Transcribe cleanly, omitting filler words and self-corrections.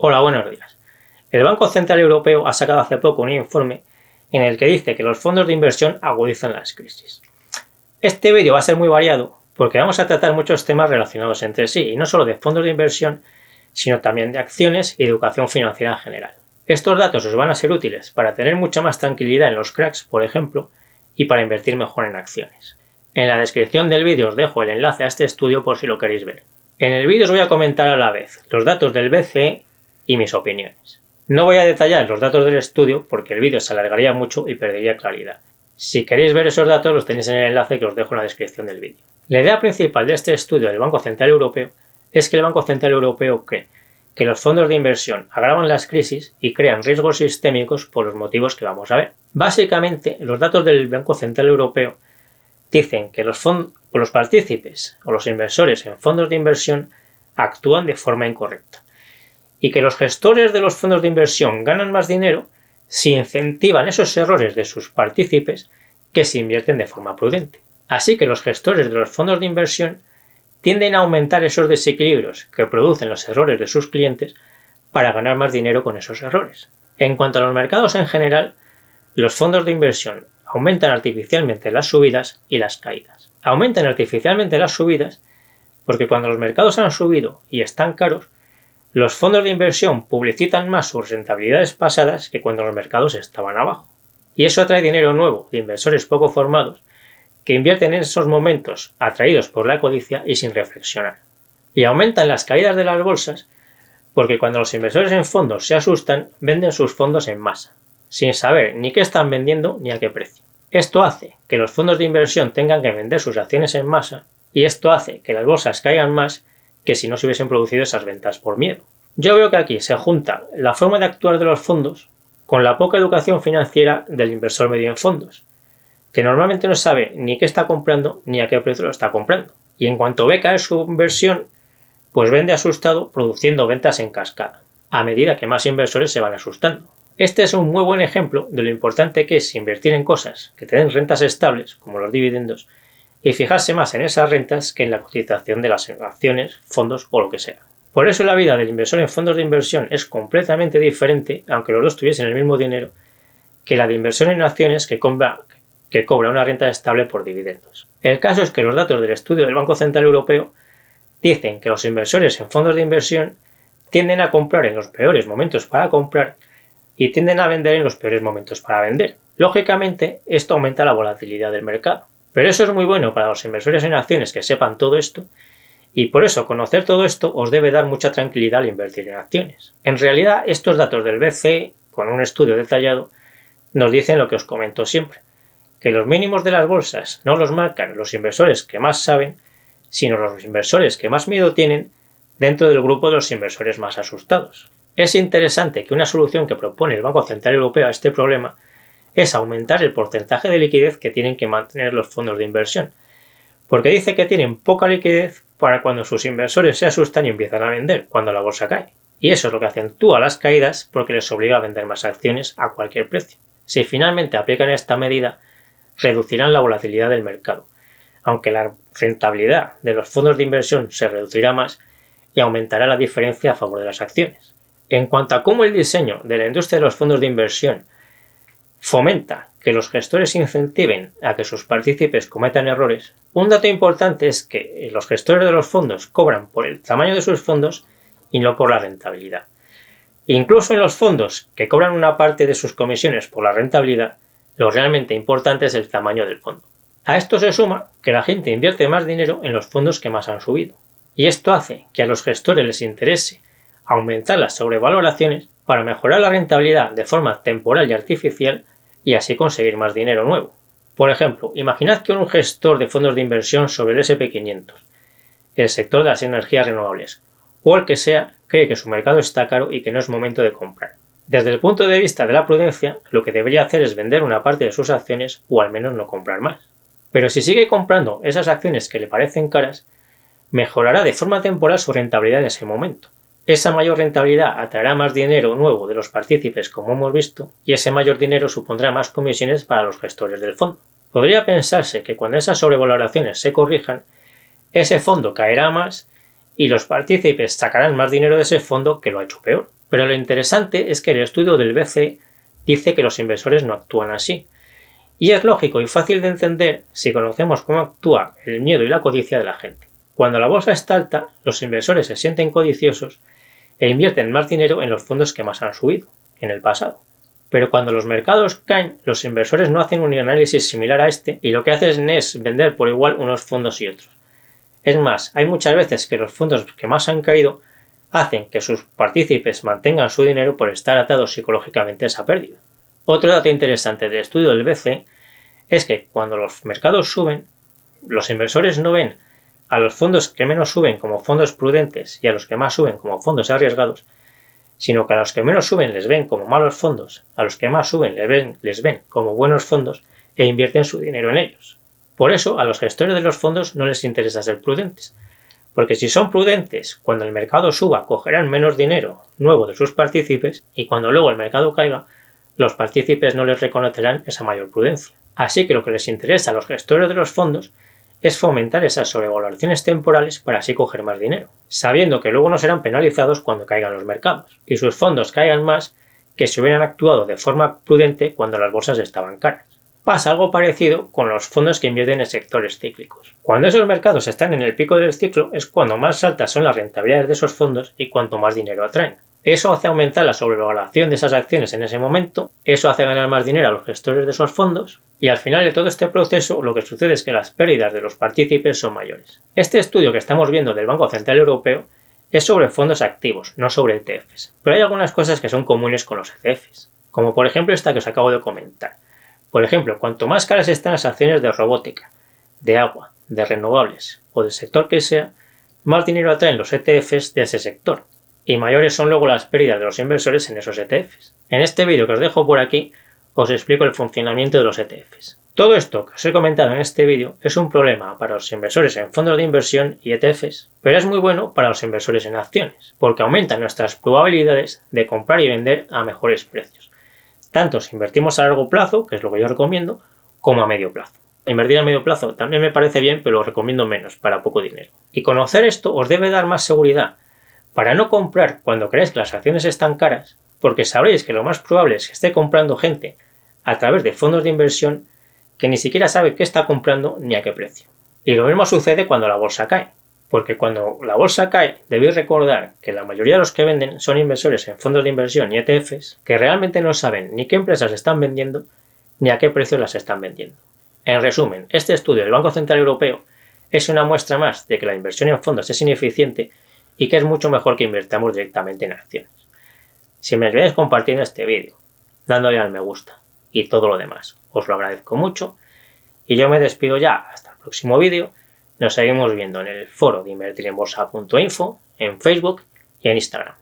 Hola, buenos días. El Banco Central Europeo ha sacado hace poco un informe en el que dice que los fondos de inversión agudizan las crisis. Este vídeo va a ser muy variado porque vamos a tratar muchos temas relacionados entre sí, y no solo de fondos de inversión, sino también de acciones y educación financiera en general. Estos datos os van a ser útiles para tener mucha más tranquilidad en los cracks, por ejemplo, y para invertir mejor en acciones. En la descripción del vídeo os dejo el enlace a este estudio por si lo queréis ver. En el vídeo os voy a comentar a la vez los datos del BCE y mis opiniones. No voy a detallar los datos del estudio porque el vídeo se alargaría mucho y perdería claridad. Si queréis ver esos datos los tenéis en el enlace que os dejo en la descripción del vídeo. La idea principal de este estudio del Banco Central Europeo es que el Banco Central Europeo cree que los fondos de inversión agravan las crisis y crean riesgos sistémicos por los motivos que vamos a ver. Básicamente, los datos del Banco Central Europeo dicen que los partícipes o los inversores en fondos de inversión actúan de forma incorrecta y que los gestores de los fondos de inversión ganan más dinero si incentivan esos errores de sus partícipes que si invierten de forma prudente. Así que los gestores de los fondos de inversión tienden a aumentar esos desequilibrios que producen los errores de sus clientes para ganar más dinero con esos errores. En cuanto a los mercados en general, los fondos de inversión aumentan artificialmente las subidas y las caídas. Aumentan artificialmente las subidas porque cuando los mercados han subido y están caros, los fondos de inversión publicitan más sus rentabilidades pasadas que cuando los mercados estaban abajo. Y eso atrae dinero nuevo de inversores poco formados que invierten en esos momentos atraídos por la codicia y sin reflexionar. Y aumentan las caídas de las bolsas porque cuando los inversores en fondos se asustan, venden sus fondos en masa, sin saber ni qué están vendiendo ni a qué precio. Esto hace que los fondos de inversión tengan que vender sus acciones en masa y esto hace que las bolsas caigan más que si no se hubiesen producido esas ventas por miedo. Yo veo que aquí se junta la forma de actuar de los fondos con la poca educación financiera del inversor medio en fondos, que normalmente no sabe ni qué está comprando ni a qué precio lo está comprando. Y en cuanto ve caer su inversión, pues vende asustado produciendo ventas en cascada, a medida que más inversores se van asustando. Este es un muy buen ejemplo de lo importante que es invertir en cosas que te den rentas estables, como los dividendos, y fijarse más en esas rentas que en la cotización de las acciones, fondos o lo que sea. Por eso la vida del inversor en fondos de inversión es completamente diferente, aunque los dos tuviesen el mismo dinero, que la de inversión en acciones que cobra una renta estable por dividendos. El caso es que los datos del estudio del Banco Central Europeo dicen que los inversores en fondos de inversión tienden a comprar en los peores momentos para comprar y tienden a vender en los peores momentos para vender. Lógicamente, esto aumenta la volatilidad del mercado. Pero eso es muy bueno para los inversores en acciones que sepan todo esto, y por eso conocer todo esto os debe dar mucha tranquilidad al invertir en acciones. En realidad, estos datos del BCE, con un estudio detallado, nos dicen lo que os comento siempre, que los mínimos de las bolsas no los marcan los inversores que más saben, sino los inversores que más miedo tienen dentro del grupo de los inversores más asustados. Es interesante que una solución que propone el Banco Central Europeo a este problema es aumentar el porcentaje de liquidez que tienen que mantener los fondos de inversión, porque dice que tienen poca liquidez para cuando sus inversores se asustan y empiezan a vender cuando la bolsa cae. Y eso es lo que acentúa las caídas porque les obliga a vender más acciones a cualquier precio. Si finalmente aplican esta medida, reducirán la volatilidad del mercado, aunque la rentabilidad de los fondos de inversión se reducirá más y aumentará la diferencia a favor de las acciones. En cuanto a cómo el diseño de la industria de los fondos de inversión fomenta que los gestores incentiven a que sus partícipes cometan errores, un dato importante es que los gestores de los fondos cobran por el tamaño de sus fondos y no por la rentabilidad. Incluso en los fondos que cobran una parte de sus comisiones por la rentabilidad, lo realmente importante es el tamaño del fondo. A esto se suma que la gente invierte más dinero en los fondos que más han subido, y esto hace que a los gestores les interese aumentar las sobrevaloraciones para mejorar la rentabilidad de forma temporal y artificial y así conseguir más dinero nuevo. Por ejemplo, imaginad que un gestor de fondos de inversión sobre el S&P 500, el sector de las energías renovables, o el que sea, cree que su mercado está caro y que no es momento de comprar. Desde el punto de vista de la prudencia, lo que debería hacer es vender una parte de sus acciones o al menos no comprar más. Pero si sigue comprando esas acciones que le parecen caras, mejorará de forma temporal su rentabilidad en ese momento. Esa mayor rentabilidad atraerá más dinero nuevo de los partícipes, como hemos visto, y ese mayor dinero supondrá más comisiones para los gestores del fondo. Podría pensarse que cuando esas sobrevaloraciones se corrijan, ese fondo caerá más y los partícipes sacarán más dinero de ese fondo que lo ha hecho peor. Pero lo interesante es que el estudio del BCE dice que los inversores no actúan así. Y es lógico y fácil de entender si conocemos cómo actúa el miedo y la codicia de la gente. Cuando la bolsa está alta, los inversores se sienten codiciosos e invierten más dinero en los fondos que más han subido en el pasado. Pero cuando los mercados caen, los inversores no hacen un análisis similar a este y lo que hacen es vender por igual unos fondos y otros. Es más, hay muchas veces que los fondos que más han caído hacen que sus partícipes mantengan su dinero por estar atados psicológicamente a esa pérdida. Otro dato interesante del estudio del BCE es que cuando los mercados suben, los inversores no ven a los fondos que menos suben como fondos prudentes y a los que más suben como fondos arriesgados, sino que a los que menos suben les ven como malos fondos, a los que más suben les ven como buenos fondos e invierten su dinero en ellos. Por eso a los gestores de los fondos no les interesa ser prudentes, porque si son prudentes, cuando el mercado suba cogerán menos dinero nuevo de sus partícipes y cuando luego el mercado caiga, los partícipes no les reconocerán esa mayor prudencia. Así que lo que les interesa a los gestores de los fondos es fomentar esas sobrevaloraciones temporales para así coger más dinero, sabiendo que luego no serán penalizados cuando caigan los mercados y sus fondos caigan más que si hubieran actuado de forma prudente cuando las bolsas estaban caras. Pasa algo parecido con los fondos que invierten en sectores cíclicos. Cuando esos mercados están en el pico del ciclo es cuando más altas son las rentabilidades de esos fondos y cuanto más dinero atraen. Eso hace aumentar la sobrevaloración de esas acciones en ese momento, eso hace ganar más dinero a los gestores de esos fondos y al final de todo este proceso lo que sucede es que las pérdidas de los partícipes son mayores. Este estudio que estamos viendo del Banco Central Europeo es sobre fondos activos, no sobre ETFs, pero hay algunas cosas que son comunes con los ETFs, como por ejemplo esta que os acabo de comentar. Por ejemplo, cuanto más caras están las acciones de robótica, de agua, de renovables o del sector que sea, más dinero atraen los ETFs de ese sector y mayores son luego las pérdidas de los inversores en esos ETFs. En este vídeo que os dejo por aquí os explico el funcionamiento de los ETFs. Todo esto que os he comentado en este vídeo es un problema para los inversores en fondos de inversión y ETFs, pero es muy bueno para los inversores en acciones, porque aumenta nuestras probabilidades de comprar y vender a mejores precios, tanto si invertimos a largo plazo, que es lo que yo recomiendo, como a medio plazo. Invertir a medio plazo también me parece bien, pero lo recomiendo menos, para poco dinero. Y conocer esto os debe dar más seguridad para no comprar cuando creéis que las acciones están caras, porque sabréis que lo más probable es que esté comprando gente a través de fondos de inversión que ni siquiera sabe qué está comprando ni a qué precio. Y lo mismo sucede cuando la bolsa cae, porque cuando la bolsa cae debéis recordar que la mayoría de los que venden son inversores en fondos de inversión y ETFs que realmente no saben ni qué empresas están vendiendo ni a qué precio las están vendiendo. En resumen, este estudio del Banco Central Europeo es una muestra más de que la inversión en fondos es ineficiente y que es mucho mejor que invirtamos directamente en acciones. Si me ayudáis compartiendo este vídeo, dándole al me gusta y todo lo demás, os lo agradezco mucho y yo me despido ya hasta el próximo vídeo. Nos seguimos viendo en el foro de invertirenbolsa.info, en Facebook y en Instagram.